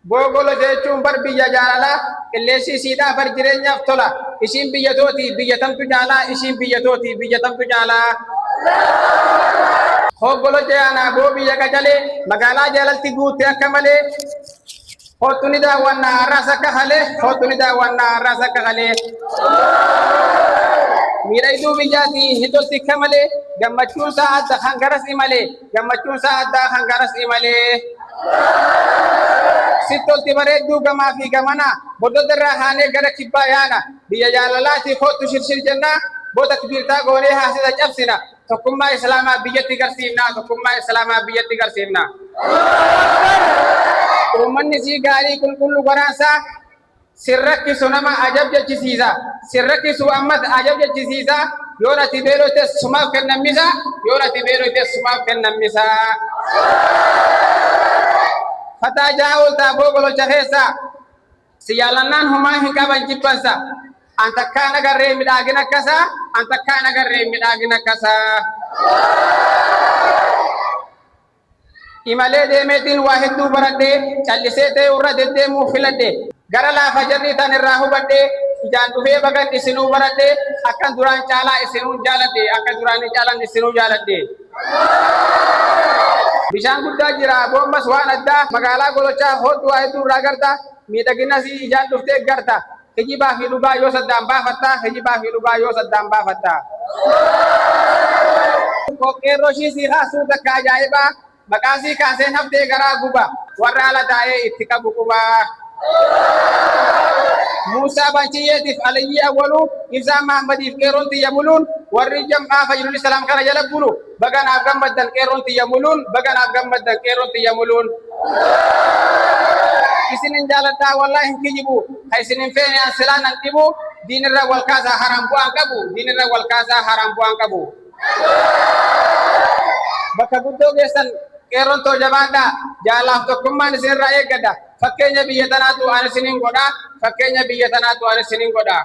Bogolo jechuun bar biyya jaalala qilleensi isiidhaa bar jireenyaaf tola ishiin biyya tooti biyya tamtu jaalaa ishiin biyya tooti biyya tamtu jaalaa hoggolo jeana go biyya qacalee magaalaa jaalalti guutte akka malee hoottu ni daawwannaa har'aas akka halee hoottu ni daawwannaa har'aas akka halee miidhagduu biyyaati hidhotti akka malee gammachuun isaa adda hangaras imalee gammachuun isaa adda hangaras imalee Sitolti bareedduu gamaa fi gamana boodota irraa haanee gara kibbaa yaana biyya jaalalaati kootu shirshir jenna booda kibirtaa goonee haasisa cabsina tokkummaa islaamaa biyyatti garsiifna tokkummaa islaamaa biyyatti garsiifna uummanni sii gaarii qulqullu goraansaa sirrakkisu nama ajab jechisiisa sirrakkisu ammas ajab jechisiisa yoon ati beelote sumaaf kennammisa yoon ati beelote sumaaf kennammisa Fata jauh tak boleh cahaya. Sialannan humah hingga banjir bangsa. Antakkan agar remidagina kasa, antakkan agar remidagina kasa. Imale demetin wahid tu berade, calisete urade demu filade. Garala fajarni tanir rahu bade, jangan tuhe bagan isinu berade, akan duran cala isinu jalade, akan duran jalan isinu jalade. Bishaan guddaa jira bombas waan addaa magaalaa golochaa hodhu hedduu irraa garta miidhagina si ijaan dhuftee garta hijibaa fi dhugaa yoo saddaan baafatta hijibaa fi dhugaa yoo saddaan baafatta qeerroo ishii si haasuu takka ajaa'ibaa maqaa sii kaasee haftee garaa guba warra ala taa'ee itti qabu qubaa Musa banciyyeetiif Aliyyi awwalu Ibsaan Mahammadiif qeerroon tiyya muluun warri jam'aa Fajrul Islaam kana jala bulu baganaaf gammaddan qeerroon tiyya muluun baganaaf gammaddan qeerroon tiyya muluun isinin jaaladhaa wallahi hin kijibu ha isinin feene an silaan an dhibu diinirra wal kaasaa haram bu'aan qabu diinirra wal kaasaa haram bu'aan qabu bakka guddoo geessan qeerroon too jabaadhaa jaalaaf tokkummaan isinirraa eeggadha fakkeenya biyya tanaatu an isinin godhaa fakkeenya biyya tanaatu an isinin godhaa